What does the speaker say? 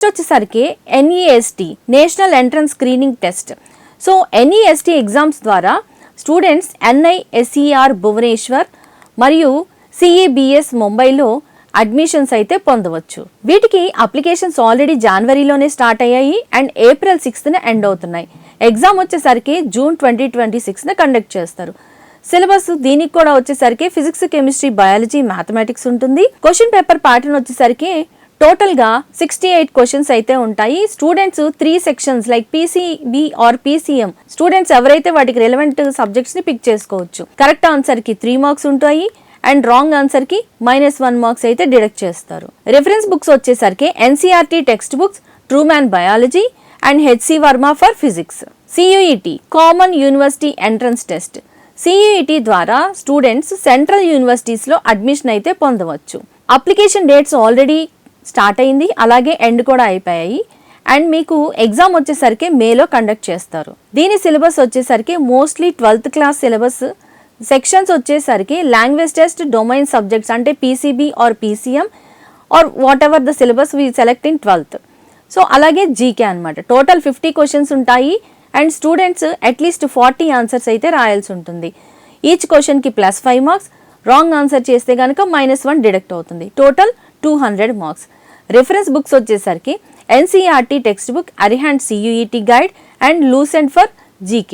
వచ్చేసరికి NEST national entrance screening test. So NEST exams ద్వారా students NISER Bhubaneswar మరియు CEBS ముంబైలో అడ్మిషన్స్ అయితే పొందవచ్చు. వీటికి అప్లికేషన్స్ ఆల్రెడీ జనవరిలోనే స్టార్ట్ అయ్యాయి అండ్ ఏప్రిల్ 6న ఎండ్ అవుతున్నాయి. ఎగ్జామ్ వచ్చేసరికి జూన్ 2026న కండక్ట్ చేస్తారు. సిలబస్ దీనికి కూడా వచ్చేసరికి ఫిజిక్స్, కెమిస్ట్రీ, బయాలజీ, మ్యాథమెటిక్స్ ఉంటుంది. క్వశ్చన్ పేపర్ ప్యాటర్న్ వచ్చేసరికి టోటల్ గా 68 క్వశ్చన్స్ అయితే ఉంటాయి. Students 3 sections like PCB or PCM students ఎవరైతే వాటికి రిలవెంట్ సబ్జెక్ట్స్ ని పిక్ చేసుకోవచ్చు. కరెక్ట్ ఆన్సర్ కి 3 మార్క్స్ ఉంటాయి అండ్ రాంగ్ ఆన్సర్ కి -1 మార్క్స్ అయితే డిడక్ట్ చేస్తారు. రిఫరెన్స్ బుక్స్ వచ్చేసరికి NCERT text books, Trueman biology and HC Verma for physics. CUET common university entrance test. CUET ద్వారా స్టూడెంట్స్ సెంట్రల్ యూనివర్సిటీస్ లో అడ్మిషన్ అయితే పొందవచ్చు. అప్లికేషన్ డేట్స్ ఆల్రెడీ స్టార్ట్ అయింది, అలాగే ఎండ్ కూడా అయిపోయాయి అండ్ మీకు ఎగ్జామ్ వచ్చేసరికి మేలో కండక్ట్ చేస్తారు. దీని సిలబస్ వచ్చేసరికి mostly 12th class syllabus. Sections వచ్చేసరికి లాంగ్వేజ్ టెస్ట్, డొమైన్ సబ్జెక్ట్స్ అంటే PCB or PCM or whatever the syllabus we select in 12th. So అలాగే జీకే అనమాట. టోటల్ 50 క్వశ్చన్స్ ఉంటాయి అండ్ స్టూడెంట్స్ అట్లీస్ట్ 40 ఆన్సర్స్ అయితే రాయాల్సి ఉంటుంది. ఈచ్ క్వశ్చన్కి +5 మార్క్స్, రాంగ్ ఆన్సర్ చేస్తే కనుక -1 డిడక్ట్ అవుతుంది. Total 200 marks. రిఫరెన్స్ బుక్స్ వచ్చేసరికి NCERT text book, Arihant CUET guide and Lucent for GK.